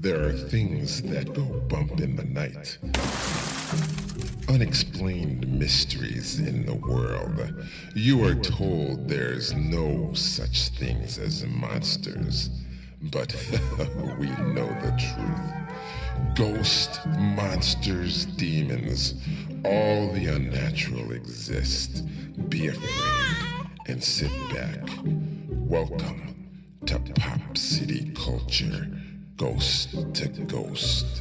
There are things that go bump in the night. Unexplained mysteries in the world. You are told there's no such things as monsters, but we know the truth. Ghosts, monsters, demons, all the unnatural exist. Be afraid and sit back. Welcome to Pop City Culture, Ghost to Ghost.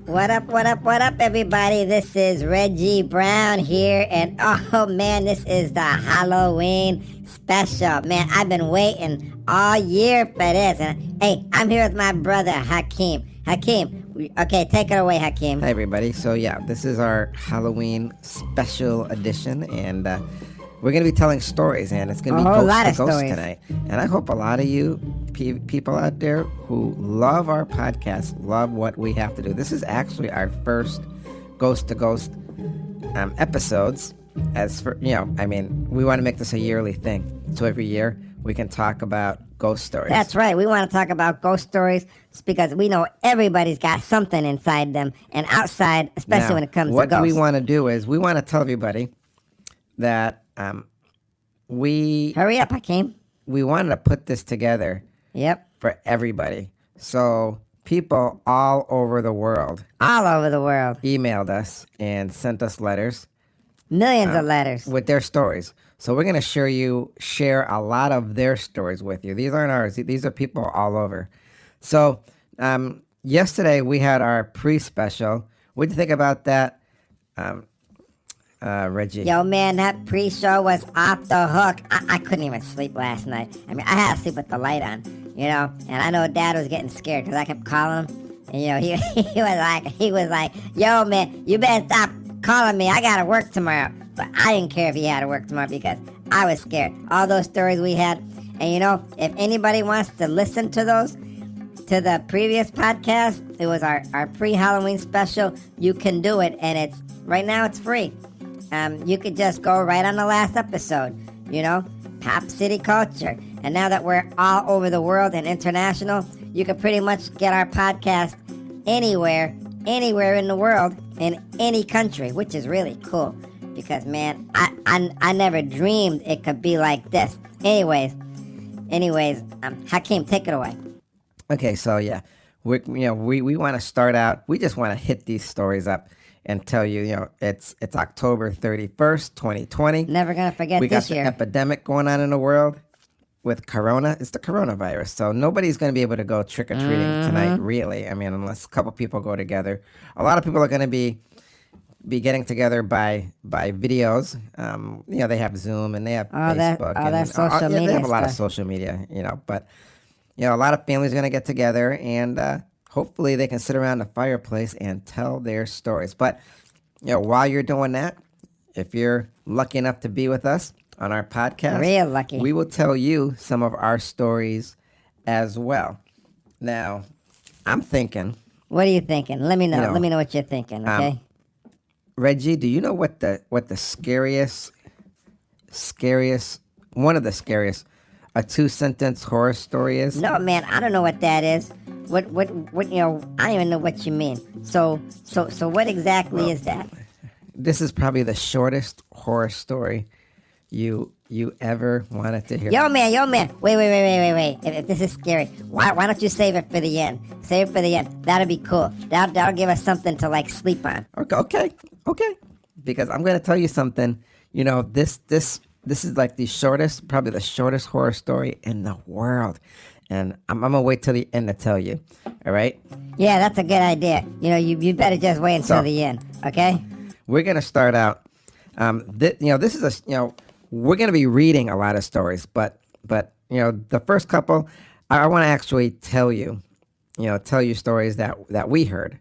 What up, everybody? This is Reggie Brown here, and oh man, this is the Halloween special. Man, I've been waiting all year for this. And hey, I'm here with my brother Hakeem. Hakeem, okay, take it away, Hakeem. Hi, everybody. So yeah, this is our Halloween special edition, and we're gonna be telling stories, and it's gonna be Ghost to Ghost tonight. And I hope a lot of you people out there who love our podcast love what we have to do. This is actually our first Ghost to Ghost episodes. As for we want to make this a yearly thing, so every year we can talk about ghost stories. That's right. We want to talk about ghost stories because we know everybody's got something inside them and outside, especially now, when it comes to ghosts. What we want to do is we want to tell everybody that we... Hurry up, Hakeem. We wanted to put this together for everybody. So people all over the world emailed us and sent us letters. Millions of letters. With their stories. So we're going to share a lot of their stories with you. These aren't ours. These are people all over. So yesterday we had our pre-special. What'd you think about that, Reggie? Yo, man, that pre-show was off the hook. I couldn't even sleep last night. I mean, I had to sleep with the light on, and I know Dad was getting scared because I kept calling him. And, he was like, yo, man, you better stop calling me. I got to work tomorrow. But I didn't care if he had to work tomorrow because I was scared. All those stories we had. And, if anybody wants to listen to those, to the previous podcast, it was our pre-Halloween special. You can do it. And right now it's free. You could just go right on the last episode, Pop City Culture. And now that we're all over the world and international, you can pretty much get our podcast anywhere in the world, in any country, which is really cool. Because, man, I never dreamed it could be like this. Anyways, Hakeem, take it away. Okay, so yeah, we want to start out. We just want to hit these stories up and tell you, it's October 31st, 2020. Never gonna forget this year. We got the epidemic going on in the world with Corona. It's the coronavirus, so nobody's gonna be able to go trick or treating tonight, really. I mean, unless a couple people go together. A lot of people are gonna be getting together by videos. They have Zoom and they have Facebook. That's social media. They have a lot of social media, but a lot of families are going to get together and hopefully they can sit around the fireplace and tell their stories. But while you're doing that, if you're lucky enough to be with us on our podcast, real lucky, we will tell you some of our stories as well. Now, I'm thinking. What are you thinking? Let me know. Let me know what you're thinking, okay? Reggie, do you know what the scariest, one of the scariest, a 2-sentence horror story is? No, man, I don't know what that is. What, I don't even know what you mean. So what exactly is that? This is probably the shortest horror story you ever wanted to hear. Yo, man, wait. If this is scary, why don't you save it for the end? Save it for the end. That'll be cool. That'll give us something to, sleep on. Okay. Because I'm going to tell you something. This is like probably the shortest horror story in the world. And I'm going to wait till the end to tell you. All right? Yeah, that's a good idea. You better just wait until the end, okay? We're going to start out. This is we're going to be reading a lot of stories, but the first couple, I want to actually tell you stories that we heard.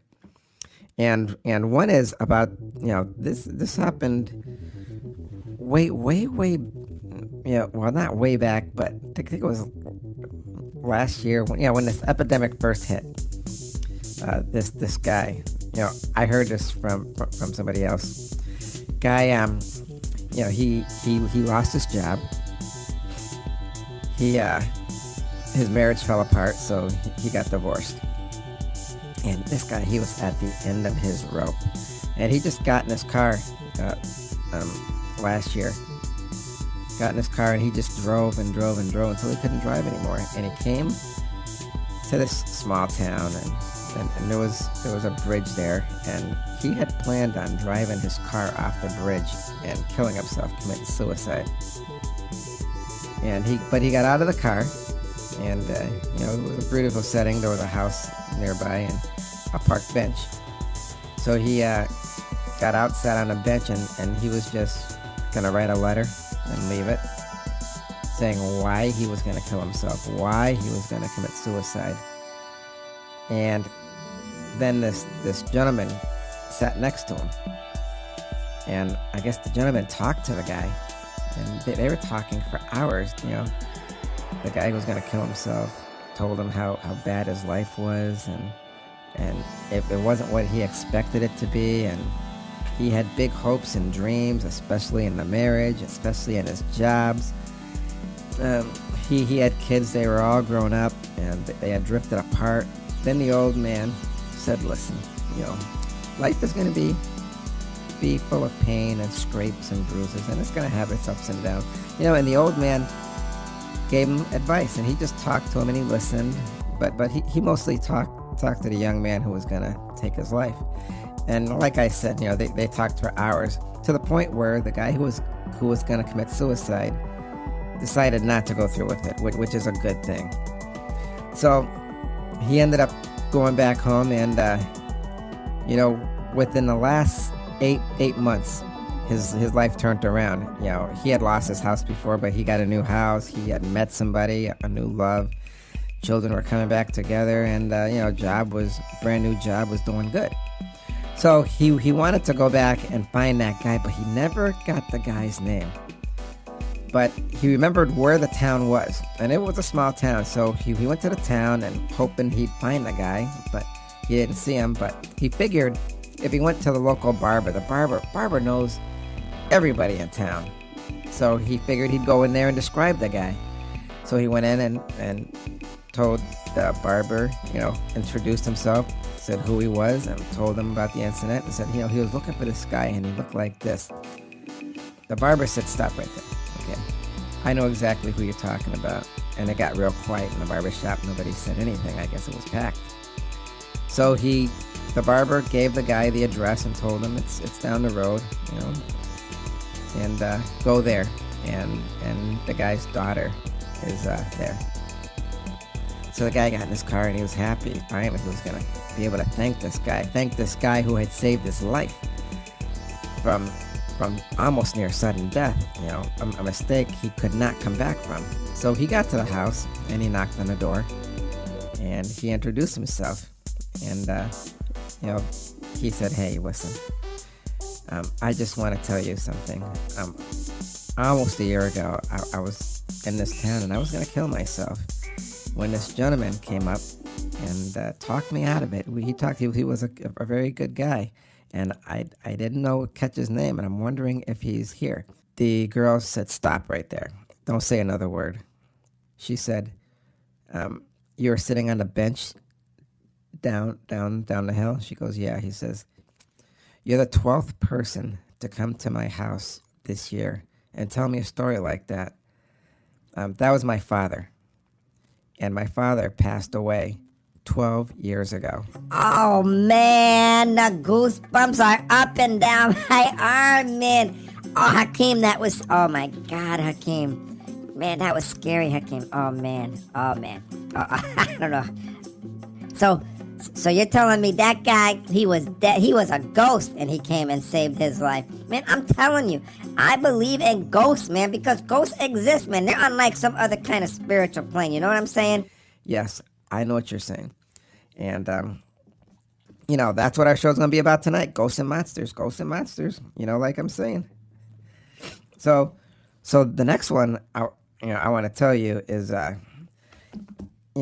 And one is about, this happened way, well, not way back, but I think it was last year when this epidemic first hit. This guy, I heard this from somebody else. Guy, he lost his job. His marriage fell apart, so he got divorced. And this guy, he was at the end of his rope. And he just got in his car last year. Got in his car and he just drove and drove and drove until he couldn't drive anymore. And he came to this small town, and there was a bridge there, and he had planned on driving his car off the bridge and killing himself, committing suicide. But he got out of the car, and it was a beautiful setting. There was a house nearby and a park bench. So he got out, sat on a bench, and he was just gonna write a letter and leave it, saying why he was gonna kill himself, why he was gonna commit suicide. And then this gentleman sat next to him, and I guess the gentleman talked to the guy, and they were talking for hours. The guy who was going to kill himself told him how bad his life was, and it wasn't what he expected it to be, and he had big hopes and dreams, especially in the marriage, especially in his jobs. He had kids, they were all grown up, and they had drifted apart. Then the old man said, listen, life is going to be full of pain and scrapes and bruises, and it's going to have its ups and downs. And the old man gave him advice, and he just talked to him and he listened, but he mostly talked to the young man who was going to take his life. And like I said, they talked for hours, to the point where the guy who was going to commit suicide decided not to go through with it, which is a good thing. So he ended up going back home, and within the last eight months, his life turned around. He had lost his house before, but he got a new house. He had met somebody, a new love. Children were coming back together, and brand new job was doing good. So he wanted to go back and find that guy, but he never got the guy's name. But he remembered where the town was, and it was a small town. So he went to the town and hoping he'd find the guy, but he didn't see him. But he figured if he went to the local barber, the barber knows everybody in town. So he figured he'd go in there and describe the guy. So he went in and told the barber, introduced himself, said who he was, and told him about the incident, and said, he was looking for this guy, and he looked like this. The barber said, stop right there. Okay, I know exactly who you're talking about. And it got real quiet in the barber shop. Nobody said anything. I guess it was packed. So the barber gave the guy the address and told him it's down the road, and go there. And the guy's daughter is there. So the guy got in his car and he was happy. Finally, he was going to be able to thank this guy who had saved his life from almost near sudden death, a mistake he could not come back from. So he got to the house and he knocked on the door and he introduced himself. And, he said, hey, listen, I just want to tell you something. Almost a year ago, I was in this town and I was going to kill myself when this gentleman came up and talked me out of it. He was a very good guy. And I didn't catch his name, and I'm wondering if he's here. The girl said, stop right there. Don't say another word. She said, you were sitting on the bench down the hill? She goes, yeah. He says, you're the 12th person to come to my house this year and tell me a story like that. That was my father. And my father passed away 12 years ago. Oh, man, the goosebumps are up and down my arm, man. Oh, Hakeem, oh, my God, Hakeem. Man, that was scary, Hakeem. Oh, man. Oh, I don't know. So you're telling me that guy, he was dead, he was a ghost, and he came and saved his life. Man, I'm telling you, I believe in ghosts, man, because ghosts exist, man. They're unlike some other kind of spiritual plane, you know what I'm saying? Yes, I know what you're saying. And, that's what our show's going to be about tonight. Ghosts and monsters, like I'm saying. So the next one I want to tell you is,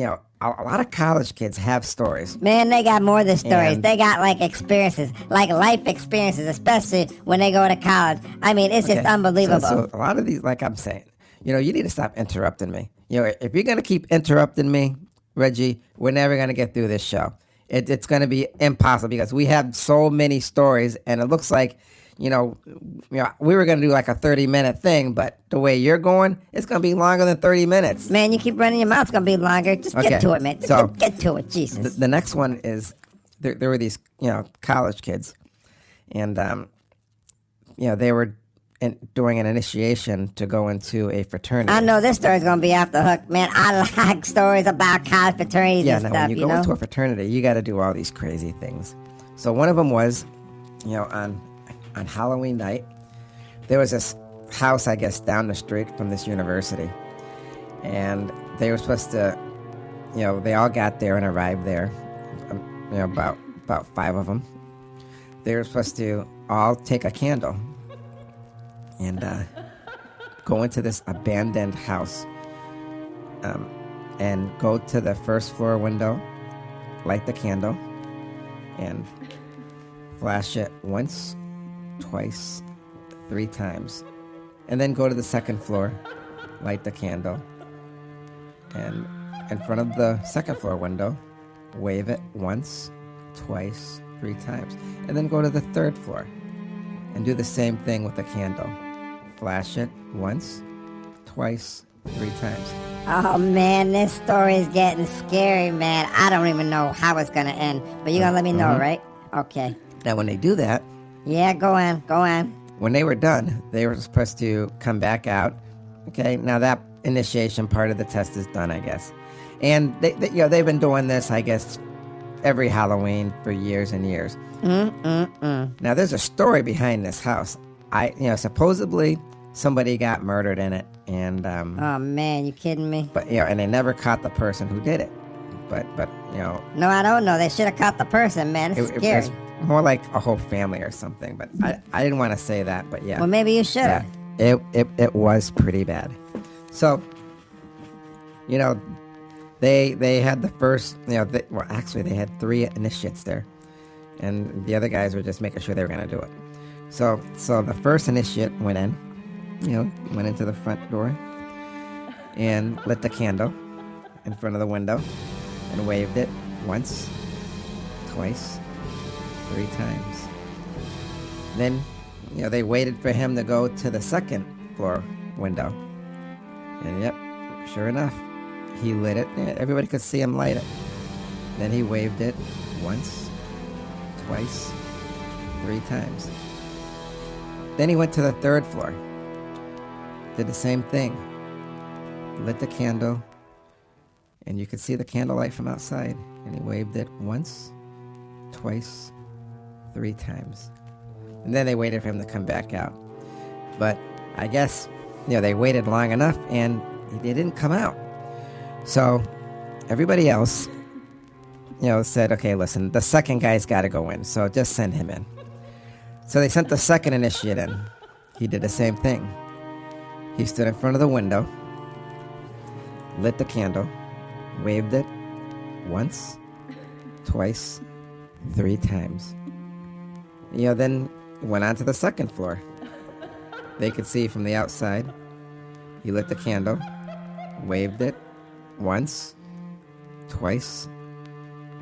a lot of college kids have stories. Man, they got more than stories. And- They got like experiences, like life experiences, especially when they go to college. I mean, it's just Okay, unbelievable. So a lot of these, like I'm saying, you need to stop interrupting me. If you're going to keep interrupting me, Reggie, we're never going to get through this show. It's going to be impossible because we have so many stories, and it looks like, we were going to do like a 30-minute thing, but the way you're going, it's going to be longer than 30 minutes. Man, you keep running your mouth, it's going to be longer. Just Okay, get to it, man. so- Get to it, Jesus. The next one is there were these, college kids, and, they were doing an initiation to go into a fraternity. I know this story's going to be off the hook, man. I like stories about college fraternities Yeah, and now stuff, when you go into a fraternity, you got to do all these crazy things. So one of them was, on Halloween night, there was this house, I guess, down the street from this university, and they were supposed to, they all got there and arrived there, about 5 of them. They were supposed to all take a candle and go into this abandoned house, and go to the first floor window, light the candle, and flash it once, twice, 3 times, and then go to the second floor, light the candle, and in front of the second floor window, wave it once, twice, 3 times, and then go to the third floor and do the same thing with the candle. Flash it once, twice, 3 times. Oh, man, this story's getting scary, man. I don't even know how it's going to end, but you're going to let me know, right? Okay. Now, when they do that, Yeah, go on. when they were done, they were supposed to come back out. Okay, now that initiation part of the test is done, I guess. And they've been doing this, I guess, every Halloween for years and years. Now, there's a story behind this house. Supposedly somebody got murdered in it, and Oh, man, you kidding me? but and they never caught the person who did it. But No, I don't know. They should have caught the person, man. It's it scary. was more like a whole family or something. But I didn't want to say that. But yeah. Well, maybe you should Yeah, have. it was pretty bad. So, they had the first, actually they had 3 initiates there, and the other guys were just making sure they were going to do it. So the first initiate went in, went into the front door and lit the candle in front of the window and waved it once, twice, 3 times. Then, they waited for him to go to the second floor window. And yep, sure enough, he lit it. Yeah, everybody could see him light it. Then he waved it once, twice, 3 times. Then he went to the third floor. Did the same thing. Lit the candle, and you could see the candlelight from outside. And he waved it once, twice, 3 times. And then they waited for him to come back out. But I guess, they waited long enough, and they didn't come out. So everybody else, said, okay, listen, the second guy's got to go in, so just send him in. So they sent the second initiate in. He did the same thing. He stood in front of the window, lit the candle, waved it once, twice, 3 times. Then went on to the second floor. They could see from the outside. He lit the candle, waved it once, twice,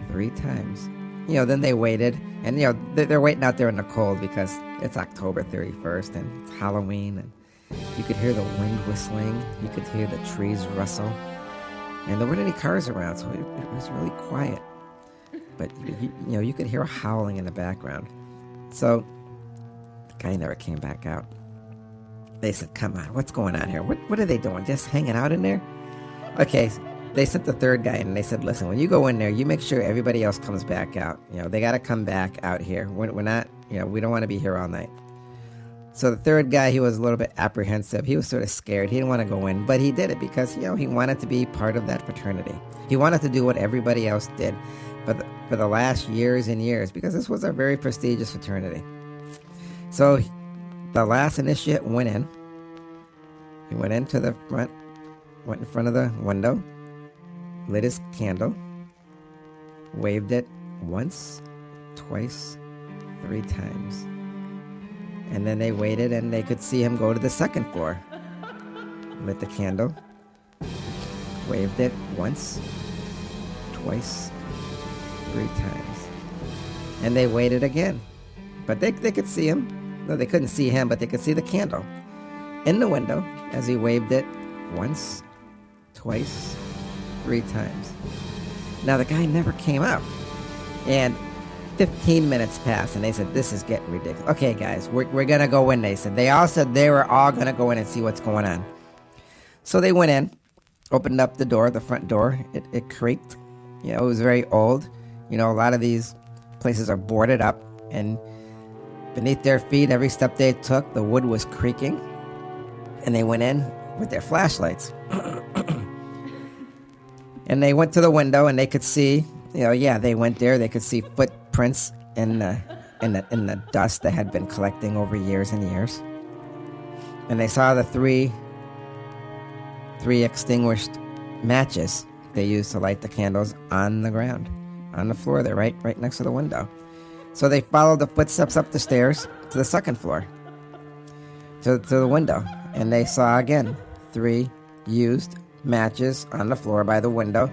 3 times. Then they waited, and they're waiting out there in the cold because it's October 31st and it's Halloween, and you could hear the wind whistling, you could hear the trees rustle, and there weren't any cars around, so it was really quiet. But you could hear a howling in the background. So the guy never came back out. They said, "Come on, what's going on here? What are they doing? Just hanging out in there?" Okay. They sent the third guy in, and they said, listen, when you go in there, you make sure everybody else comes back out. They got to come back out here. We're not, we don't want to be here all night. So the third guy, he was a little bit apprehensive. He was sort of scared. He didn't want to go in, but he did it because, he wanted to be part of that fraternity. He wanted to do what everybody else did for the last years and years, because this was a very prestigious fraternity. So the last initiate went in. He went into the front, went in front of the window, lit his candle, waved it once, twice, 3 times. And then they waited and they could see him go to the second floor. Lit the candle, waved it once, twice, 3 times. And they waited again. But they could see him. No, they couldn't see him, but they could see the candle in the window as he waved it once, twice, 3 times. Now the guy never came out. And 15 minutes passed, and they said, this is getting ridiculous. Okay, guys, we're going to go in, they said. They all said they were all going to go in and see what's going on. So they went in, opened up the door, the front door. It creaked. You know, it was very old. You know, a lot of these places are boarded up, and beneath their feet, every step they took, the wood was creaking. And they went in with their flashlights. And they went to the window, and they could see, you know, yeah, they went there. They could see footprints in the dust that had been collecting over years and years. And they saw the three extinguished matches they used to light the candles on the ground, on the floor there, right next to the window. So they followed the footsteps up the stairs to the second floor, to the window, and they saw again 3 used matches on the floor by the window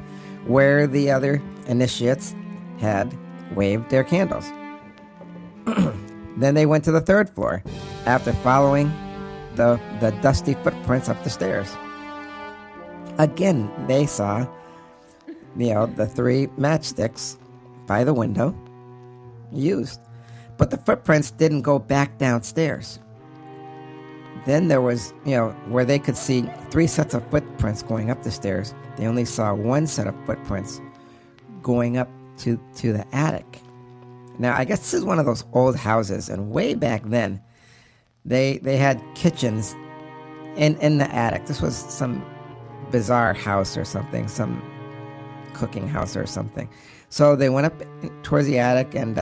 where the other initiates had waved their candles. Then they went to the third floor after following the dusty footprints up the stairs. Again, they saw, you know, the 3 matchsticks by the window used. But the footprints didn't go back downstairs. Then there was, you know, where they could see 3 sets of footprints going up the stairs. They only saw 1 set of footprints going up to the attic. Now, I guess this is one of those old houses, and way back then, they had kitchens in the attic. This was some bizarre house or something, some cooking house or something. So they went up towards the attic, and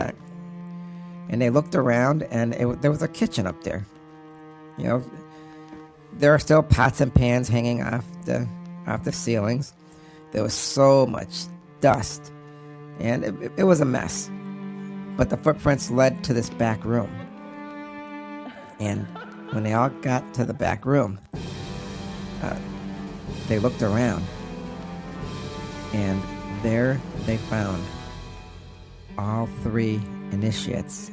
they looked around, and there was a kitchen up there. You know, there are still pots and pans hanging off the ceilings. There was so much dust, and it was a mess. But the footprints led to this back room. And when they all got to the back room, they looked around, and there they found all 3 initiates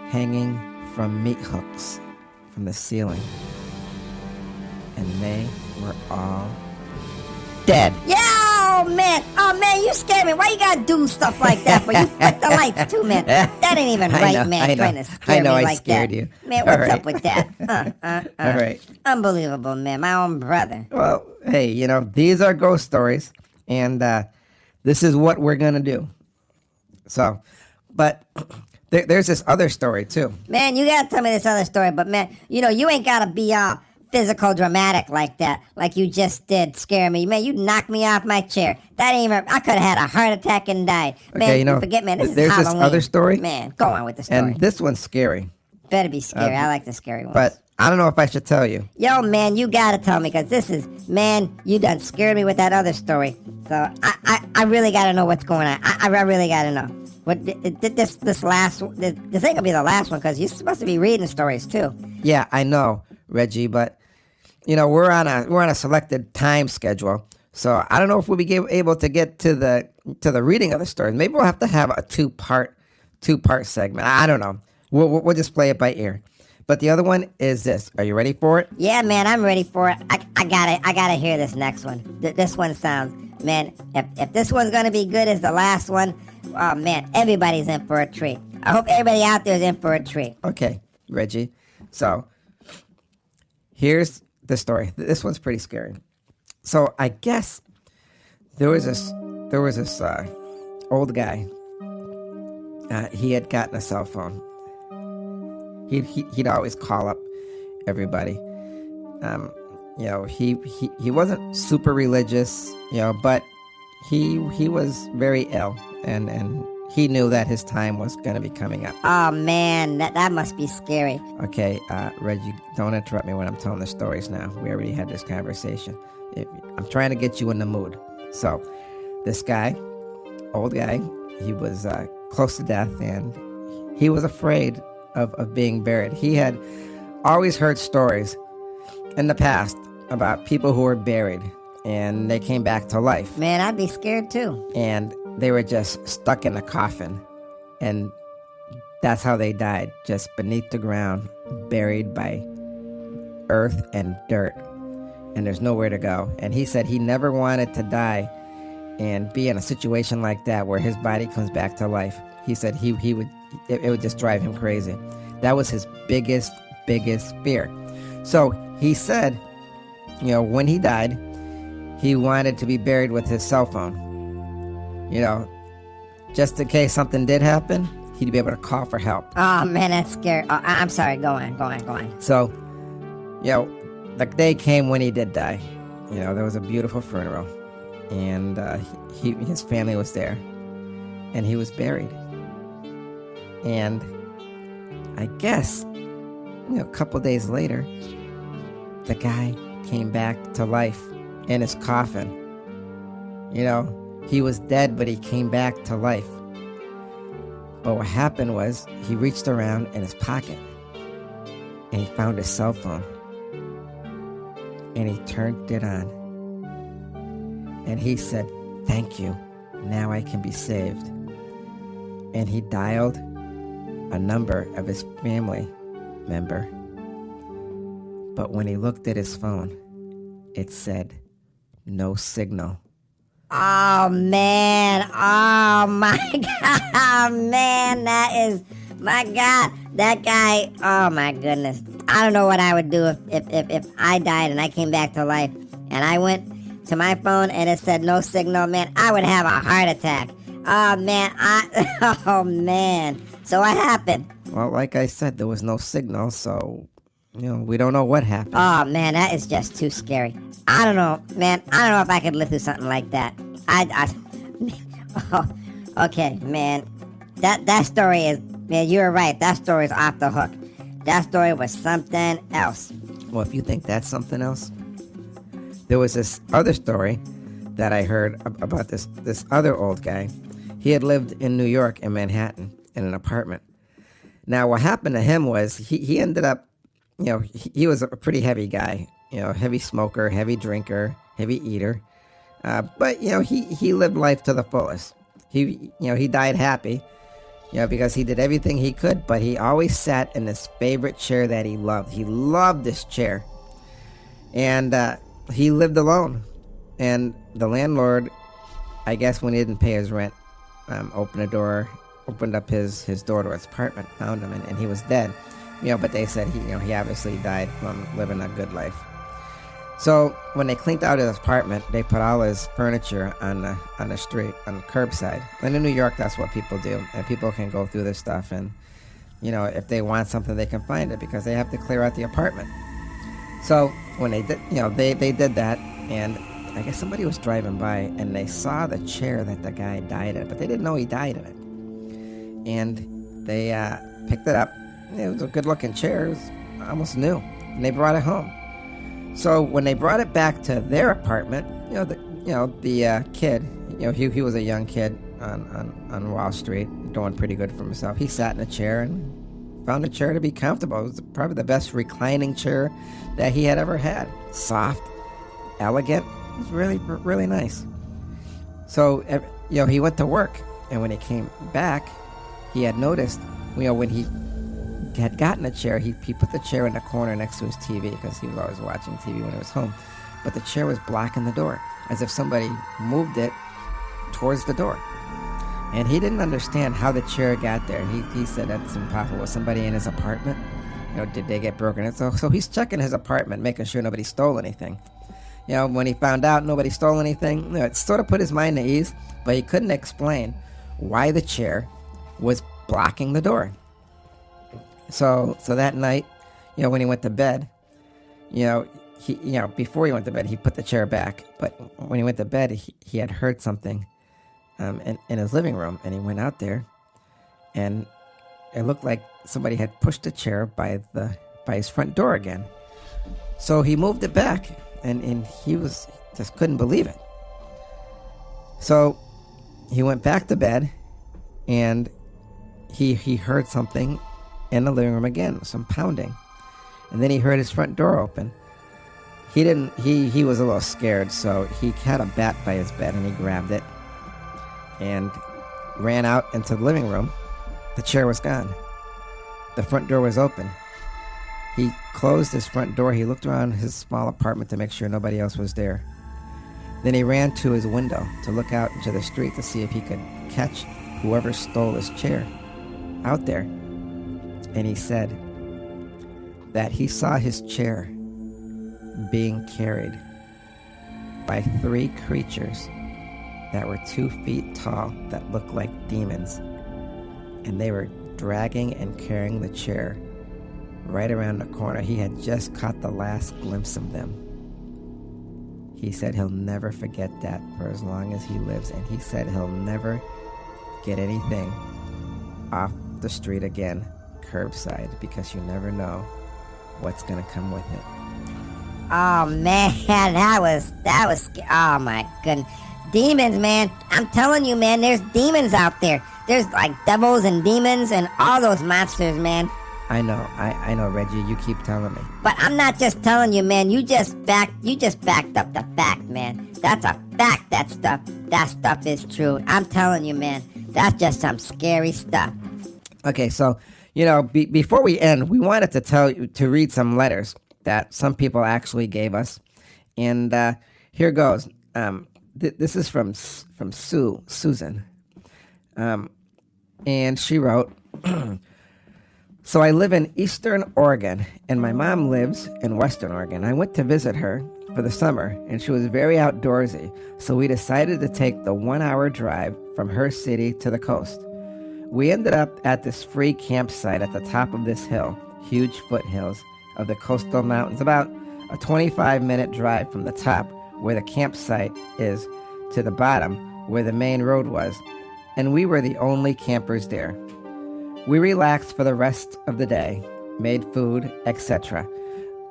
hanging from meat hooks from the ceiling, and they were all dead. Yeah, oh man, you scared me. Why you gotta do stuff like that? But you flick the lights too, man. That ain't even right, man. Trying to scare me like scared that. You. Man, what's up with that? All right. Unbelievable, man. My own brother. Well, hey, you know, these are ghost stories, and this is what we're gonna do. So, but there's this other story too. Man, you gotta tell me this other story, but man, you know, you ain't gotta be all physical dramatic like that, like you just did scare me. Man, you knocked me off my chair. That ain't even, I could have had a heart attack and died. Man, okay, you know, forget, man, this there's is Halloween. This other story. Man, go on with the story. And this one's scary. Better be scary. I like the scary ones. But I don't know if I should tell you. Yo, man, you gotta tell me, because this is, man, you done scared me with that other story. So I really gotta know what's going on. I really gotta know. What this ain't gonna be the last one, because you're supposed to be reading stories too. Yeah, I know, Reggie, but you know, we're on a selected time schedule, so I don't know if we'll be able to get to the reading of the stories. Maybe we'll have to have a two-part segment. I don't know. We'll just play it by ear. But the other one is this. Are you ready for it? Yeah, man, I'm ready for it. I gotta hear this next one. This one sounds, man. If this one's gonna be good as the last one, oh man, everybody's in for a treat. I hope everybody out there is in for a treat. Okay, Reggie. So here's the story. This one's pretty scary. So I guess there was this old guy. He had gotten a cell phone. He'd always call up everybody. You know, he wasn't super religious, you know, but he was very ill, and he knew that his time was going to be coming up. Oh man, that must be scary. Okay, Reggie, don't interrupt me when I'm telling the stories now. We already had this conversation. I'm trying to get you in the mood. So this guy, old guy, he was close to death, and he was afraid of being buried. He had always heard stories in the past about people who were buried and they came back to life. Man, I'd be scared too. And they were just stuck in a coffin. And that's how they died, just beneath the ground, buried by earth and dirt. And there's nowhere to go. And he said he never wanted to die and be in a situation like that where his body comes back to life. He said it would just drive him crazy. That was his biggest fear. So he said, when he died, he wanted to be buried with his cell phone. Just in case something did happen, he'd be able to call for help. Oh, man, that's scary. Oh, I'm sorry. Go on. So, the day came when he did die. There was a beautiful funeral. And his family was there. And he was buried. And I guess, a couple days later, the guy came back to life in his coffin. He was dead, but he came back to life. But what happened was he reached around in his pocket and he found his cell phone and he turned it on. And he said, "Thank you. Now I can be saved." And he dialed a number of his family member. But when he looked at his phone, it said, "No signal." Oh, man. Oh, my God. Man, my God. That guy, oh, my goodness. I don't know what I would do if I died and I came back to life and I went to my phone and it said no signal. Man, I would have a heart attack. Oh, man. Oh, man. So what happened? Well, like I said, there was no signal, so, we don't know what happened. Oh, man, that is just too scary. I don't know, man. I don't know if I could live through something like that. Oh, okay, man. That story is, man, you're right. That story is off the hook. That story was something else. Well, if you think that's something else, there was this other story that I heard about this other old guy. He had lived in New York, in Manhattan, in an apartment. Now, what happened to him was he ended up, he was a pretty heavy guy, heavy smoker, heavy drinker, heavy eater. But he lived life to the fullest. He died happy, because he did everything he could, but he always sat in this favorite chair that he loved. He loved this chair. And he lived alone. And the landlord, I guess when he didn't pay his rent, opened up his door to his apartment, found him, and he was dead. But they said he obviously died from living a good life. So when they cleaned out his apartment, they put all his furniture on the street, on the curbside. And in New York, that's what people do. And people can go through this stuff, and if they want something, they can find it because they have to clear out the apartment. So when they did, they did that, and I guess somebody was driving by and they saw the chair that the guy died in, but they didn't know he died in it. And they picked it up. It was a good-looking chair. It was almost new, and they brought it home. So when they brought it back to their apartment, the kid, he was a young kid on Wall Street, doing pretty good for himself. He sat in a chair and found the chair to be comfortable. It was probably the best reclining chair that he had ever had. Soft, elegant. It was really, really nice. So, he went to work, and when he came back, he had noticed, when he had gotten a chair, he put the chair in the corner next to his TV because he was always watching TV when he was home. But the chair was blocking the door, as if somebody moved it towards the door. And he didn't understand how the chair got there. He said that's impossible. Was somebody in his apartment? Did they get broken? So he's checking his apartment, making sure nobody stole anything. When he found out nobody stole anything, it sort of put his mind at ease, but he couldn't explain why the chair was blocking the door. So that night, when he went to bed, before he went to bed, he put the chair back. But when he went to bed, he had heard something in his living room, and he went out there, and it looked like somebody had pushed the chair by his front door again. So he moved it back, and he was just couldn't believe it. So he went back to bed, and he heard something in the living room again, some pounding. And then he heard his front door open. He was a little scared, so he had a bat by his bed, and he grabbed it and ran out into the living room. The chair was gone. The front door was open. He closed his front door. He looked around his small apartment to make sure nobody else was there. Then he ran to his window to look out into the street to see if he could catch whoever stole his chair out there. And he said that he saw his chair being carried by 3 creatures that were 2 feet tall that looked like demons. And they were dragging and carrying the chair right around the corner. He had just caught the last glimpse of them. He said he'll never forget that for as long as he lives, and he said he'll never get anything off the street again, curbside, because you never know what's gonna come with it. Oh man, that was oh my goodness. Demons, man. I'm telling you, man, there's demons out there. There's like devils and demons and all those monsters, man. I know, Reggie, you keep telling me. But I'm not just telling you, man. You just backed up the fact, man. That's a fact. That stuff is true. I'm telling you, man. That's just some scary stuff. Okay, so, before we end, we wanted to read some letters that some people actually gave us. And here goes. This is from Susan. And she wrote, So I live in Eastern Oregon, and my mom lives in Western Oregon. I went to visit her for the summer, and she was very outdoorsy, so we decided to take the 1-hour drive from her city to the coast. We ended up at this free campsite at the top of this hill, huge foothills of the coastal mountains, about a 25-minute drive from the top, where the campsite is, to the bottom, where the main road was, and we were the only campers there. We relaxed for the rest of the day, made food, etc.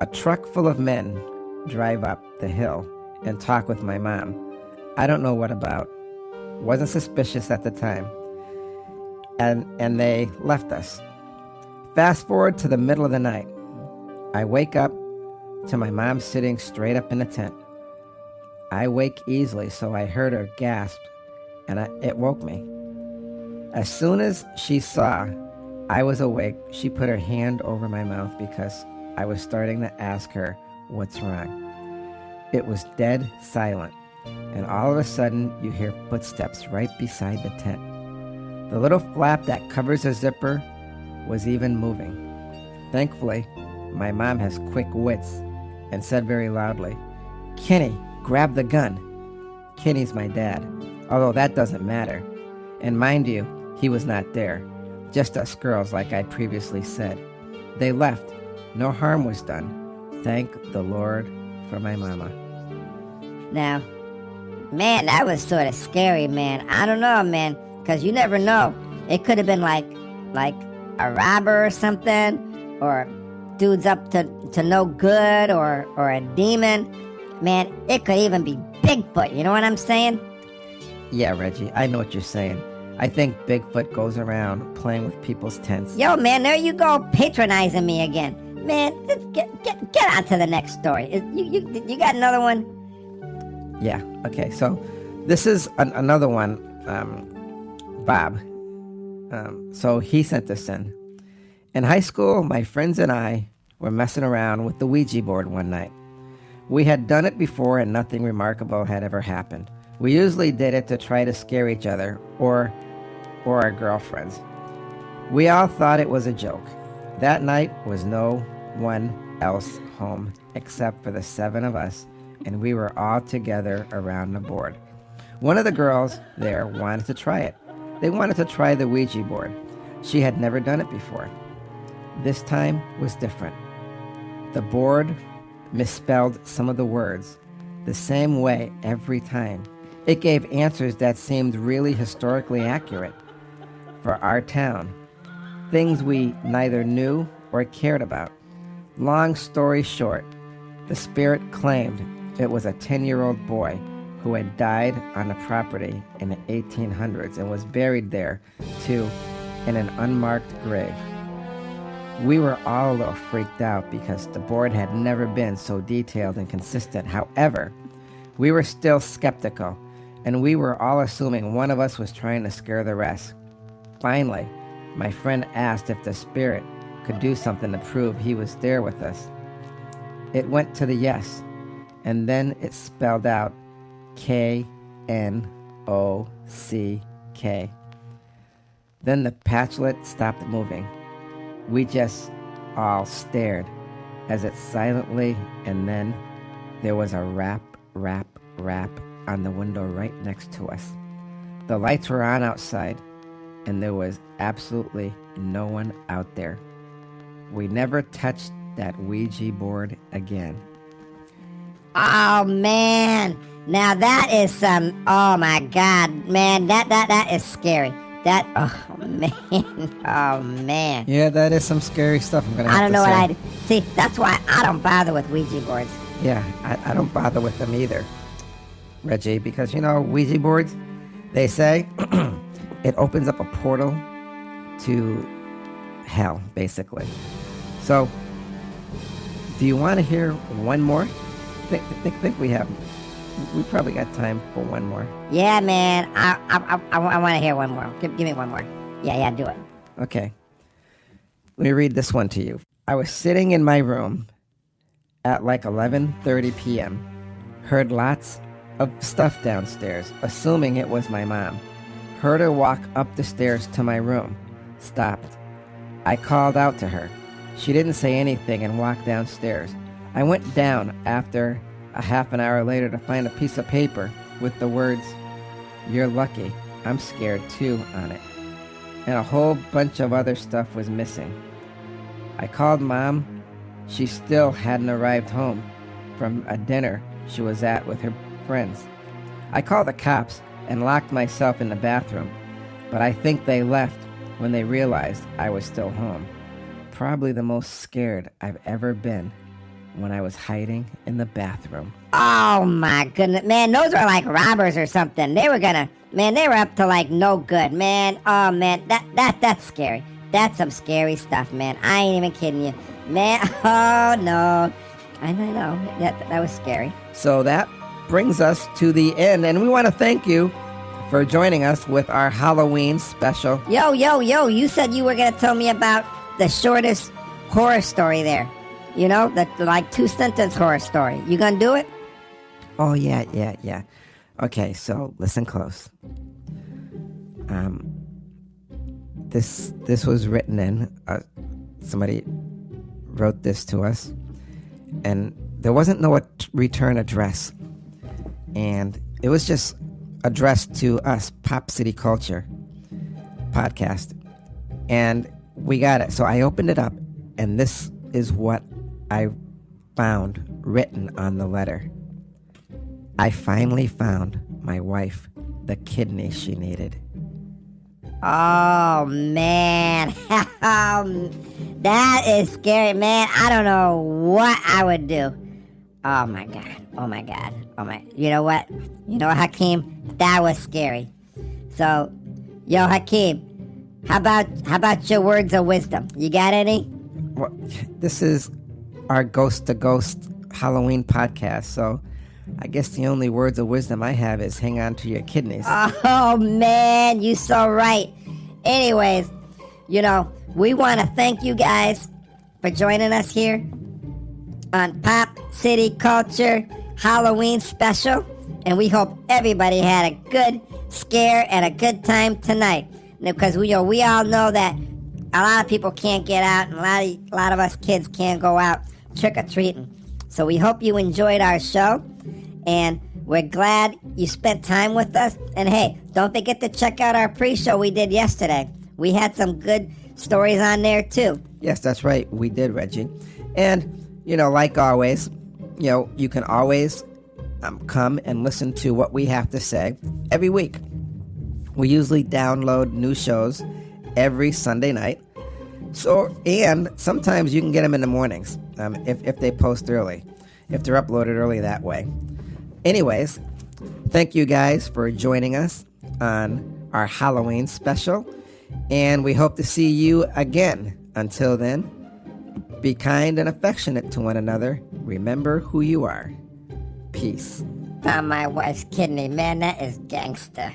A truck full of men drive up the hill and talk with my mom. I don't know what about. Wasn't suspicious at the time. And they left us. Fast forward to the middle of the night. I wake up to my mom sitting straight up in the tent. I wake easily, so I heard her gasp, and it woke me. As soon as she saw I was awake, she put her hand over my mouth because I was starting to ask her what's wrong. It was dead silent, and all of a sudden you hear footsteps right beside the tent. The little flap that covers the zipper was even moving. Thankfully, my mom has quick wits and said very loudly, "Kenny, grab the gun." Kenny's my dad, although that doesn't matter. And mind you, he was not there. Just us girls, like I previously said. They left. No harm was done. Thank the Lord for my mama. Now, man, that was sort of scary, man. I don't know, man, because you never know. It could have been like a robber or something, or dude's up to no good, or a demon. Man, it could even be Bigfoot, you know what I'm saying? Yeah, Reggie, I know what you're saying. I think Bigfoot goes around playing with people's tents. Yo, man, there you go, patronizing me again. Man, get on to the next story. You got another one? Yeah, okay, so this is another one, Bob. So he sent this in. In high school, my friends and I were messing around with the Ouija board one night. We had done it before and nothing remarkable had ever happened. We usually did it to try to scare each other or our girlfriends. We all thought it was a joke. That night was no one else home except for the 7 of us, and we were all together around the board. One of the girls there wanted to try it. They wanted to try the Ouija board. She had never done it before. This time was different. The board misspelled some of the words the same way every time. It gave answers that seemed really historically accurate for our town, things we neither knew or cared about. Long story short, the spirit claimed It was a 10-year-old boy who had died on the property in the 1800s and was buried there, too, in an unmarked grave. We were all a little freaked out because the board had never been so detailed and consistent. However, we were still skeptical, and we were all assuming one of us was trying to scare the rest. Finally, my friend asked if the spirit could do something to prove he was there with us. It went to the yes, and then it spelled out K-N-O-C-K. Then the patchlet stopped moving. We just all stared as it silently, and then there was a rap on the window right next to us. The lights were on outside, and there was absolutely no one out there. We never touched that Ouija board again. Oh, man. Now that is some, oh my God, man, that is scary. Oh man. Yeah, that is some scary stuff. I don't know what I'd, see, that's why I don't bother with Ouija boards. Yeah, I don't bother with them either, Reggie, because, Ouija boards, they say it opens up a portal to hell, basically. So, do you want to hear one more? Think we probably got time for one more. Yeah, man, I want to hear one more. Give me one more. Yeah, do it. Okay. Let me read this one to you. I was sitting in my room at like 11:30 p.m. Heard lots of stuff downstairs, assuming it was my mom. Heard her walk up the stairs to my room. Stopped. I called out to her. She didn't say anything and walked downstairs. I went down after a half an hour later to find a piece of paper with the words, "You're lucky, I'm scared too," on it. And a whole bunch of other stuff was missing. I called Mom. She still hadn't arrived home from a dinner she was at with her friends. I called the cops and locked myself in the bathroom, but I think they left when they realized I was still home. Probably the most scared I've ever been when I was hiding in the bathroom. Oh my goodness, man, those were like robbers or something. They were up to like no good, man. Oh man, that's scary. That's some scary stuff, man. I ain't even kidding you, man. Oh no, I know that was scary. So that brings us to the end, and we want to thank you for joining us with our Halloween special. Yo, you said you were gonna tell me about the shortest horror story there. The like 2-sentence horror story. You gonna do it? Oh, yeah. Okay, so listen close. This was written in. Somebody wrote this to us, and there wasn't no return address. And it was just addressed to us, Pop City Culture podcast. And we got it. So I opened it up, and this is what I found written on the letter. I finally found my wife the kidney she needed. Oh, man. That is scary, man. I don't know what I would do. Oh, my God. You know what, Hakeem? That was scary. So, yo, Hakeem, how about your words of wisdom? You got any? Well, this is our Ghost to Ghost Halloween podcast, so I guess the only words of wisdom I have is hang on to your kidneys. Oh, man, you so right. Anyways, we want to thank you guys for joining us here on Pop City Culture Halloween special, and we hope everybody had a good scare and a good time tonight, because we all know that a lot of people can't get out, and a lot of us kids can't go out trick-or-treating. So we hope you enjoyed our show, and we're glad you spent time with us. And hey, don't forget to check out our pre-show we did yesterday. We had some good stories on there too. Yes, that's right. We did, Reggie. And, like always, you can always come and listen to what we have to say every week. We usually download new shows every Sunday night. And sometimes you can get them in the mornings if they post early. if they're uploaded early that way. Anyways, thank you guys for joining us on our Halloween special, and we hope to see you again. Until then, be kind and affectionate to one another. Remember who you are. Peace. Found my wife's kidney. Man, that is gangster.